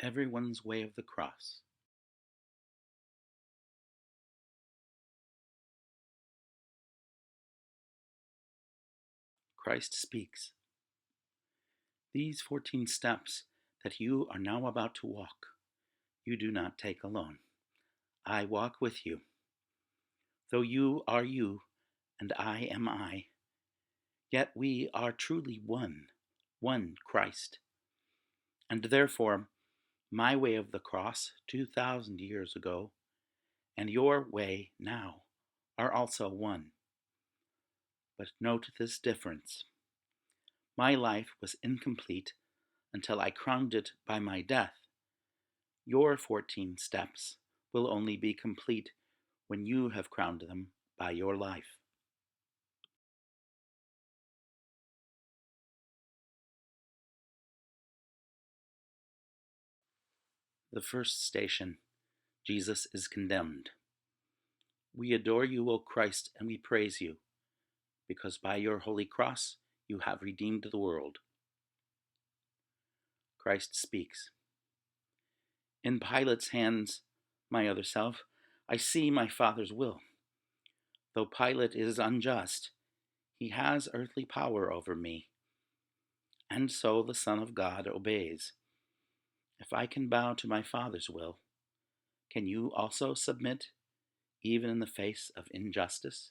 Everyone's way of the cross. Christ speaks. These 14 steps that you are now about to walk, you do not take alone. I walk with you. Though you are you and I am I, yet we are truly one Christ. And therefore, my way of the cross 2,000 years ago and your way now are also one. But note this difference. My life was incomplete until I crowned it by my death. Your 14 steps will only be complete when you have crowned them by your life. The first station, Jesus is condemned. We adore you, O Christ, and we praise you, because by your holy cross you have redeemed the world. Christ speaks. In Pilate's hands, my other self, I see my Father's will. Though Pilate is unjust, he has earthly power over me, and so the Son of God obeys. If I can bow to my Father's will, can you also submit, even in the face of injustice?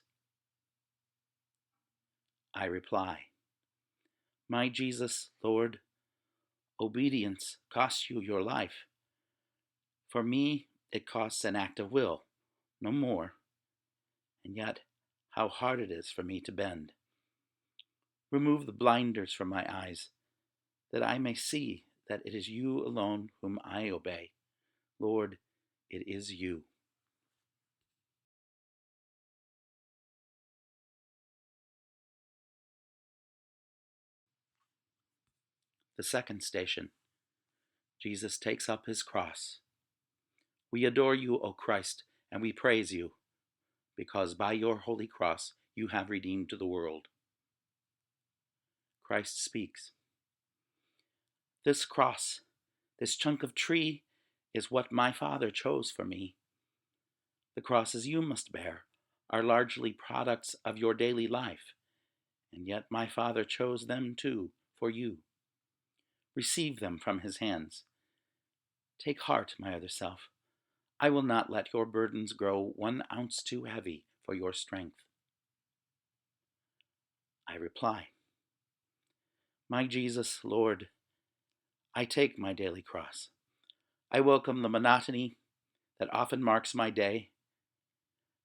I reply, my Jesus, Lord, obedience costs you your life. For me, it costs an act of will, no more. And yet, how hard it is for me to bend. Remove the blinders from my eyes, that I may see that it is you alone whom I obey. Lord, it is you. The second station, Jesus takes up his cross. We adore you, O Christ, and we praise you, because by your holy cross you have redeemed the world. Christ speaks. This cross, this chunk of tree, is what my Father chose for me. The crosses you must bear are largely products of your daily life, and yet my Father chose them too for you. Receive them from his hands. Take heart, my other self. I will not let your burdens grow 1 ounce too heavy for your strength. I reply, my Jesus, Lord, I take my daily cross. I welcome the monotony that often marks my day,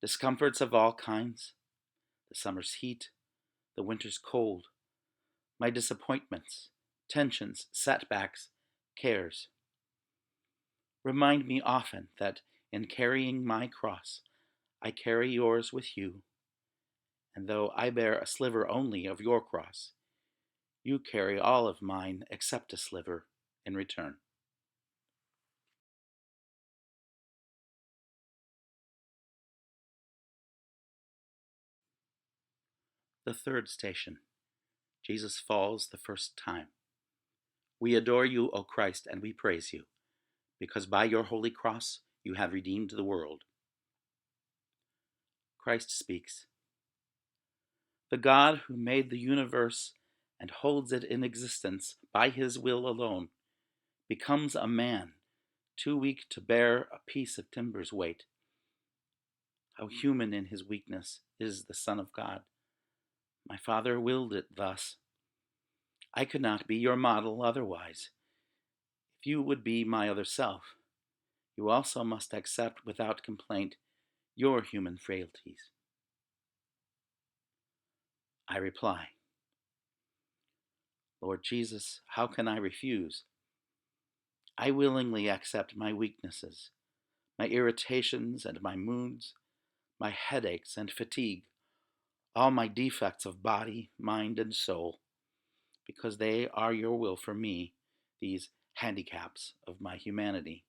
discomforts of all kinds, the summer's heat, the winter's cold, my disappointments, tensions, setbacks, cares. Remind me often that in carrying my cross, I carry yours with you, and though I bear a sliver only of your cross, you carry all of mine except a sliver in return. The third station, Jesus falls the first time. We adore you, O Christ, and we praise you, because by your holy cross you have redeemed the world. Christ speaks. The God who made the universe and holds it in existence by his will alone becomes a man, too weak to bear a piece of timber's weight. How human in his weakness is the Son of God. My Father willed it thus. I could not be your model otherwise. If you would be my other self, you also must accept without complaint your human frailties. I reply, Lord Jesus, how can I refuse? I willingly accept my weaknesses, my irritations and my moods, my headaches and fatigue, all my defects of body, mind, and soul, because they are your will for me, these handicaps of my humanity.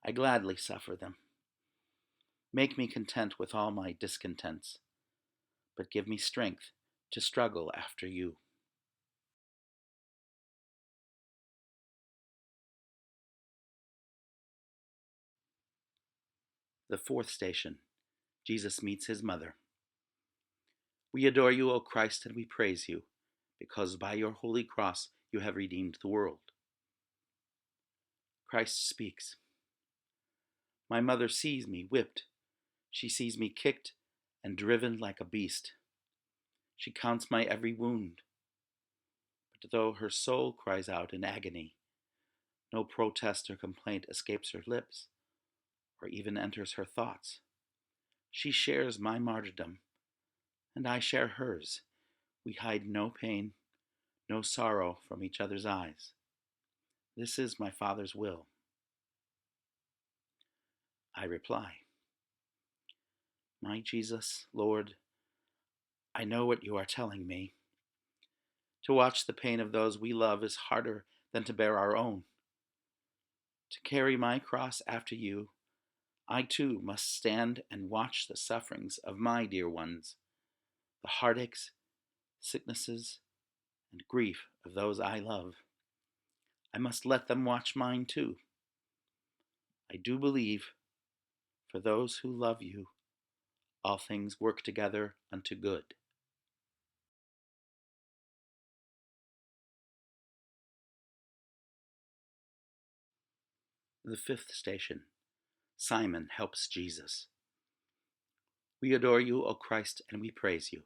I gladly suffer them. Make me content with all my discontents, but give me strength to struggle after you. The fourth station, Jesus meets his mother. We adore you, O Christ, and we praise you, because by your holy cross you have redeemed the world. Christ speaks. My mother sees me whipped. She sees me kicked and driven like a beast. She counts my every wound. But though her soul cries out in agony, no protest or complaint escapes her lips, or even enters her thoughts. She shares my martyrdom, and I share hers. We hide no pain, no sorrow from each other's eyes. This is my Father's will. I reply, my Jesus, Lord, I know what you are telling me. To watch the pain of those we love is harder than to bear our own. To carry my cross after you, I too must stand and watch the sufferings of my dear ones, the heartaches, sicknesses, and grief of those I love. I must let them watch mine too. I do believe, for those who love you, all things work together unto good. The fifth station, Simon helps Jesus. We adore you, O Christ, and we praise you,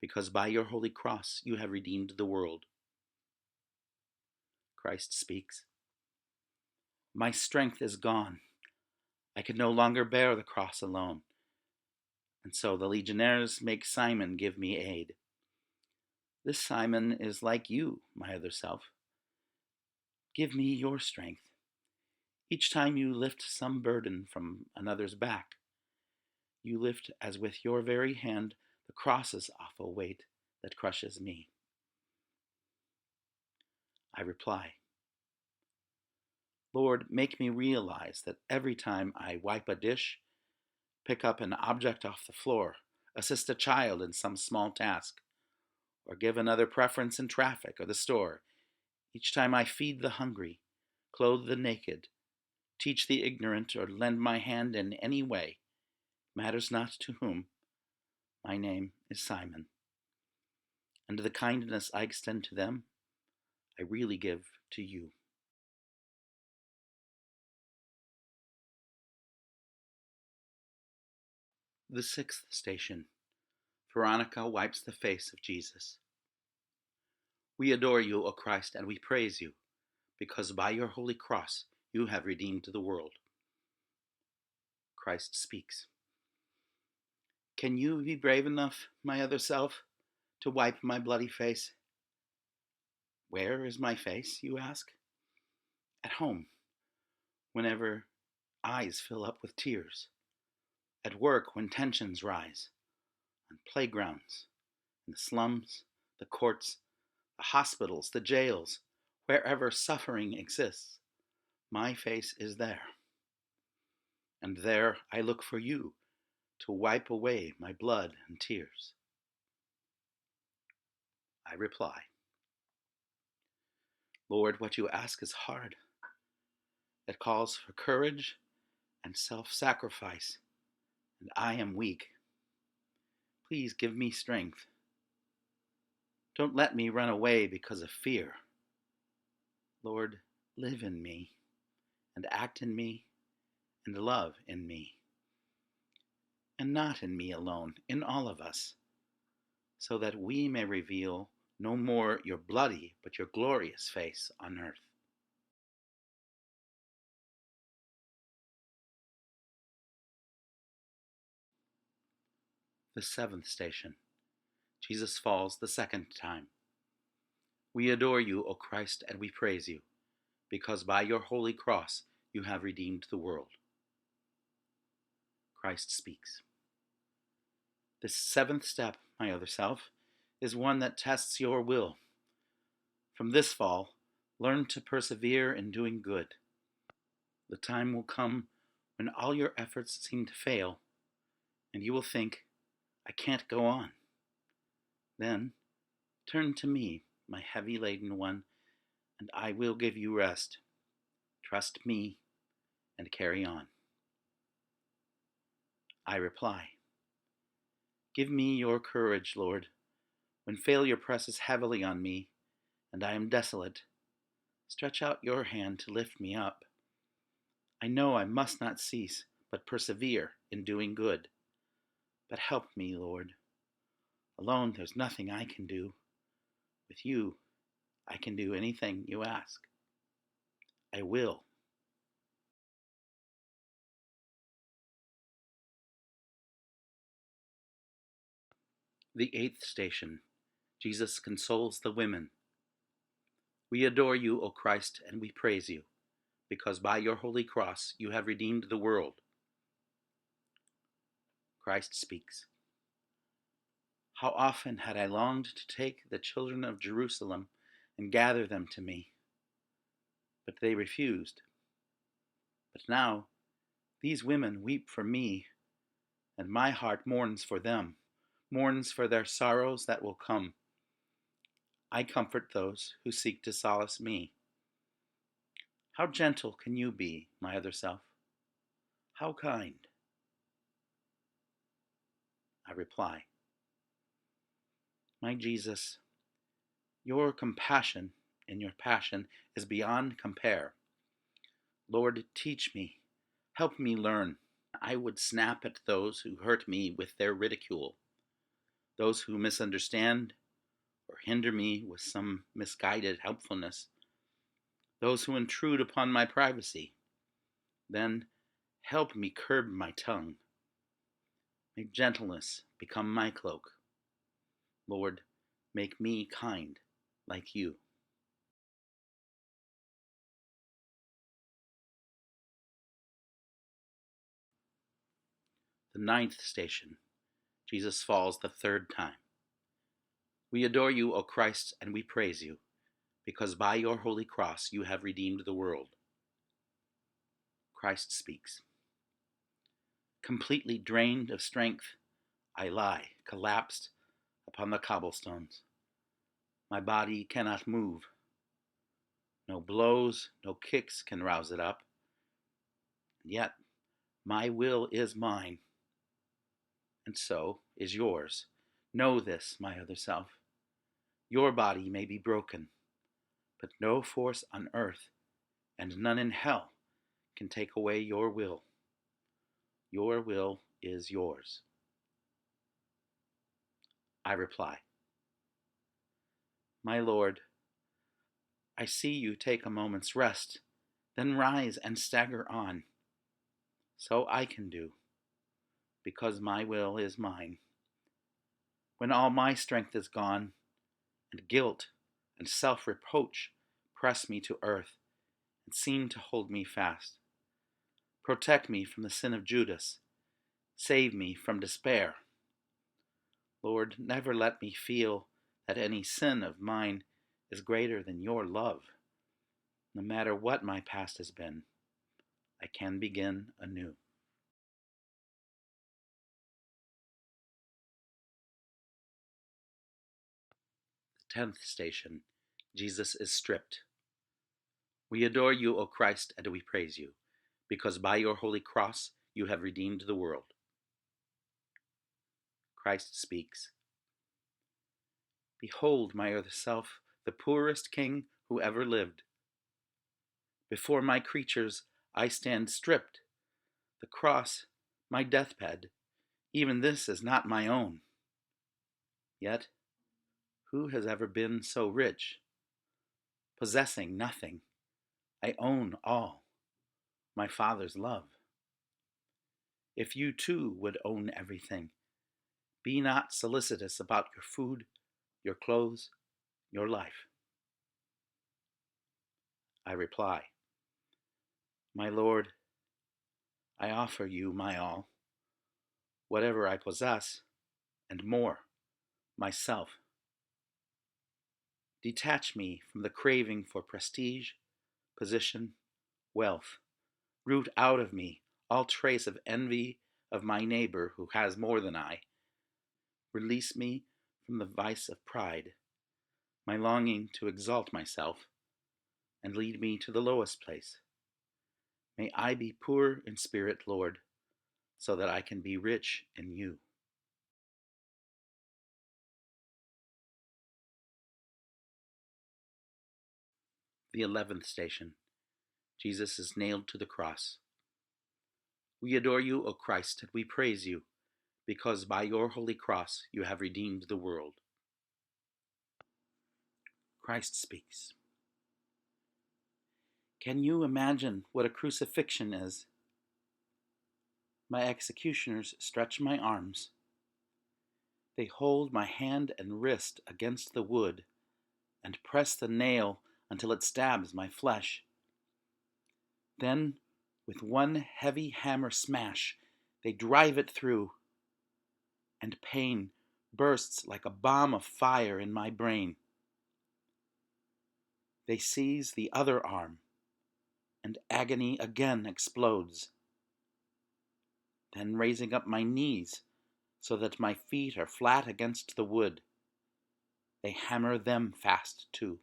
because by your holy cross you have redeemed the world. Christ speaks. My strength is gone. I can no longer bear the cross alone. And so the legionnaires make Simon give me aid. This Simon is like you, my other self. Give me your strength. Each time you lift some burden from another's back, you lift as with your very hand the cross's awful weight that crushes me. I reply, Lord, make me realize that every time I wipe a dish, pick up an object off the floor, assist a child in some small task, or give another preference in traffic or the store, each time I feed the hungry, clothe the naked, teach the ignorant, or lend my hand in any way, matters not to whom, my name is Simon. And the kindness I extend to them, I really give to you. The sixth station, Veronica wipes the face of Jesus. We adore you, O Christ, and we praise you, because by your holy cross you have redeemed the world. Christ speaks. Can you be brave enough, my other self, to wipe my bloody face? Where is my face, you ask? At home, whenever eyes fill up with tears. At work, when tensions rise. On playgrounds, in the slums, the courts, the hospitals, the jails, wherever suffering exists, my face is there. And there I look for you to wipe away my blood and tears. I reply, Lord, what you ask is hard. It calls for courage and self-sacrifice, and I am weak. Please give me strength. Don't let me run away because of fear. Lord, live in me, and act in me, and love in me. And not in me alone, in all of us, so that we may reveal no more your bloody, but your glorious face on earth. The seventh station, Jesus falls the second time. We adore you, O Christ, and we praise you, because by your holy cross you have redeemed the world. Christ speaks. This seventh step, my other self, is one that tests your will. From this fall, learn to persevere in doing good. The time will come when all your efforts seem to fail, and you will think, I can't go on. Then, turn to me, my heavy-laden one, and I will give you rest. Trust me and carry on. I reply, give me your courage, Lord, when failure presses heavily on me and I am desolate. Stretch out your hand to lift me up. I know I must not cease, but persevere in doing good. But help me, Lord. Alone there's nothing I can do. With you, I can do anything you ask. I will. The eighth station. Jesus consoles the women. We adore you, O Christ, and we praise you, because by your holy cross you have redeemed the world. Christ speaks. How often had I longed to take the children of Jerusalem and gather them to me, but they refused. But now these women weep for me, and my heart mourns for them, mourns for their sorrows that will come. I comfort those who seek to solace me. How gentle can you be, my other self? How kind? I reply, my Jesus, your compassion in your passion is beyond compare. Lord, teach me, help me learn. I would snap at those who hurt me with their ridicule, those who misunderstand or hinder me with some misguided helpfulness, those who intrude upon my privacy. Then help me curb my tongue. May gentleness become my cloak. Lord, make me kind like you. The ninth station. Jesus falls the third time. We adore you, O Christ, and we praise you, because by your holy cross you have redeemed the world. Christ speaks. Completely drained of strength, I lie, collapsed upon the cobblestones. My body cannot move. No blows, no kicks can rouse it up. And yet, my will is mine, and so is yours. Know this, my other self. Your body may be broken, but no force on earth and none in hell can take away your will. Your will is yours. I reply, my Lord, I see you take a moment's rest, then rise and stagger on. So I can do, because my will is mine. When all my strength is gone, and guilt and self-reproach press me to earth and seem to hold me fast, protect me from the sin of Judas. Save me from despair. Lord, never let me feel that any sin of mine is greater than your love. No matter what my past has been, I can begin anew. The 10th station. Jesus is stripped. We adore you, O Christ, and we praise you, because by your holy cross you have redeemed the world. Christ speaks. Behold, my other self, the poorest king who ever lived. Before my creatures I stand stripped. The cross, my deathbed, even this is not my own. Yet, who has ever been so rich? Possessing nothing, I own all, my Father's love. If you too would own everything, be not solicitous about your food, your clothes, your life. I reply, my Lord, I offer you my all, whatever I possess, and more, myself. Detach me from the craving for prestige, position, wealth. Root out of me all trace of envy of my neighbor who has more than I. Release me from the vice of pride, my longing to exalt myself, and lead me to the lowest place. May I be poor in spirit, Lord, so that I can be rich in you. The 11th station. Jesus is nailed to the cross. We adore you, O Christ, and we praise you, because by your holy cross you have redeemed the world. Christ speaks. Can you imagine what a crucifixion is? My executioners stretch my arms. They hold my hand and wrist against the wood and press the nail until it stabs my flesh. Then, with one heavy hammer smash, they drive it through, and pain bursts like a bomb of fire in my brain. They seize the other arm, and agony again explodes. Then, raising up my knees so that my feet are flat against the wood, they hammer them fast too.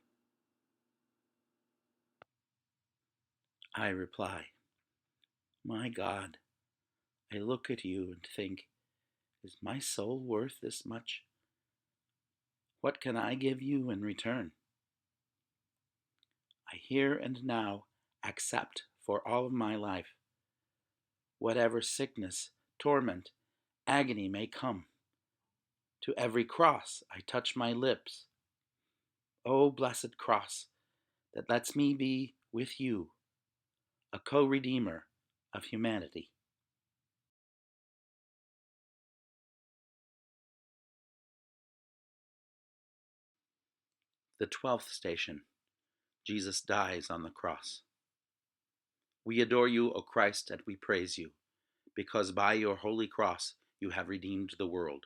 I reply, my God, I look at you and think, is my soul worth this much? What can I give you in return? I here and now accept for all of my life whatever sickness, torment, agony may come. To every cross I touch my lips. O blessed cross that lets me be with you, a co-redeemer of humanity. The 12th station. Jesus dies on the cross. We adore you, O Christ, and we praise you, because by your holy cross you have redeemed the world.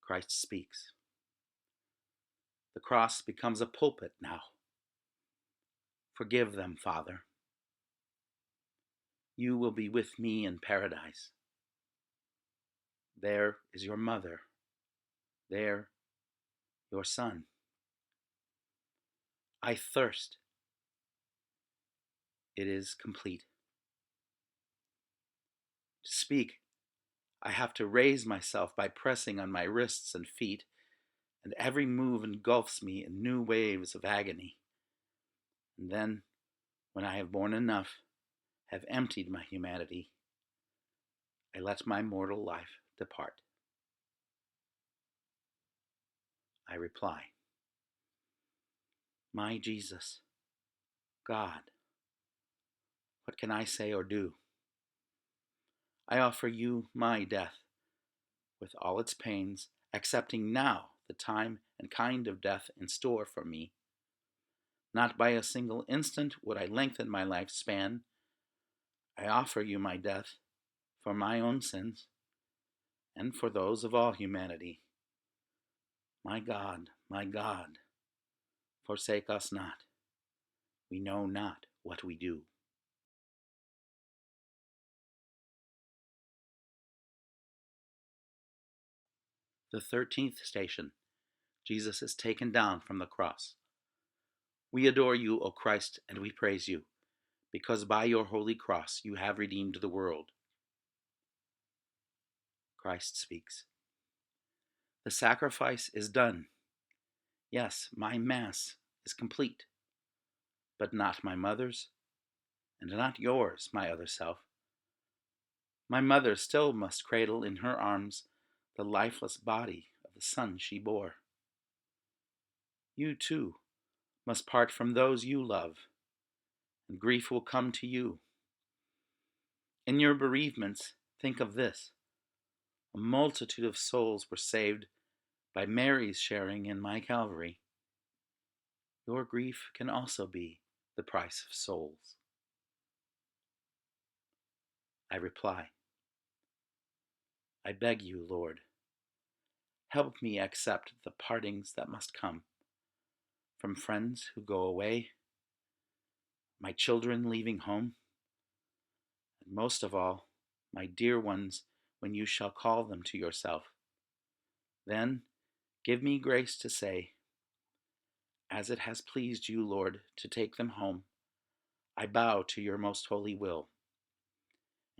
Christ speaks. The cross becomes a pulpit now. Forgive them, Father. You will be with me in paradise. There is your mother. There, your son. I thirst. It is complete. To speak, I have to raise myself by pressing on my wrists and feet, and every move engulfs me in new waves of agony. And then, when I have borne enough, have emptied my humanity, I let my mortal life depart. I reply, my Jesus, God, what can I say or do? I offer you my death, with all its pains, accepting now the time and kind of death in store for me. Not by a single instant would I lengthen my lifespan. I offer you my death for my own sins and for those of all humanity. My God, forsake us not. We know not what we do. The 13th station. Jesus is taken down from the cross. We adore you, O Christ, and we praise you, because by your holy cross you have redeemed the world. Christ speaks. The sacrifice is done. Yes, my Mass is complete, but not my mother's, and not yours, my other self. My mother still must cradle in her arms the lifeless body of the son she bore. You, too, must part from those you love, and grief will come to you. In your bereavements, think of this. A multitude of souls were saved by Mary's sharing in my Calvary. Your grief can also be the price of souls. I reply, I beg you, Lord, help me accept the partings that must come, from friends who go away, my children leaving home, and most of all, my dear ones when you shall call them to yourself. Then give me grace to say, as it has pleased you, Lord, to take them home, I bow to your most holy will.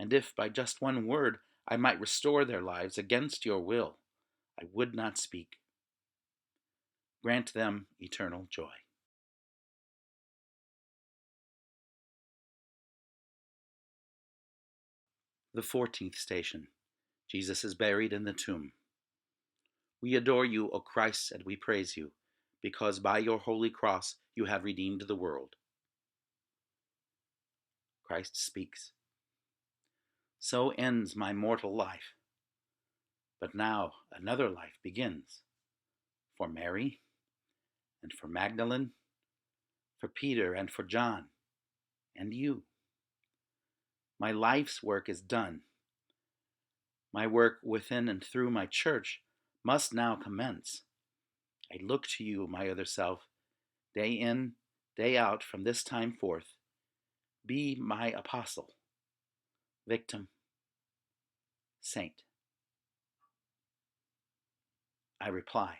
and if by just one word I might restore their lives against your will, I would not speak. Grant them eternal joy. The 14th station. Jesus is buried in the tomb. We adore you, O Christ, and we praise you, because by your holy cross you have redeemed the world. Christ speaks. So ends my mortal life. But now another life begins. For Mary, and for Magdalene, for Peter, and for John, and you. My life's work is done. My work within and through my church must now commence. I look to you, my other self, day in, day out from this time forth. Be my apostle, victim, saint. I reply,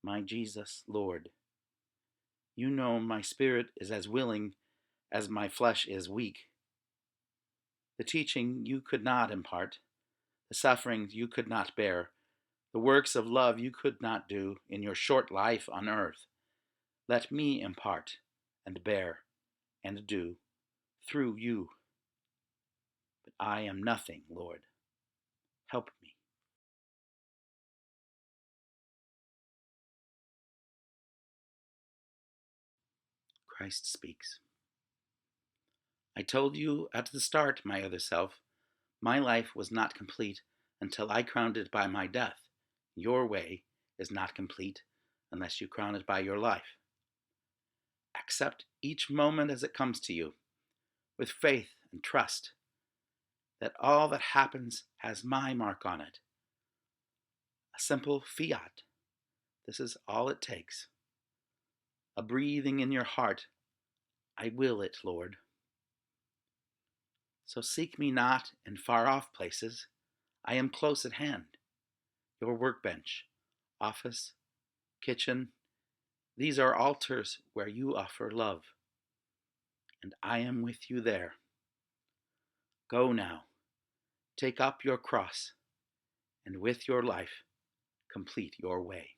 my Jesus, Lord, you know my spirit is as willing as my flesh is weak. The teaching you could not impart, the sufferings you could not bear, the works of love you could not do in your short life on earth. Let me impart and bear and do through you. But I am nothing, Lord. Help me. Christ speaks. I told you at the start, my other self, my life was not complete until I crowned it by my death. Your way is not complete unless you crown it by your life. Accept each moment as it comes to you, with faith and trust that all that happens has my mark on it. A simple fiat. This is all it takes. A breathing in your heart. I will it, Lord. So seek me not in far-off places. I am close at hand. Your workbench, office, kitchen, these are altars where you offer love. And I am with you there. Go now, take up your cross, and with your life complete your way.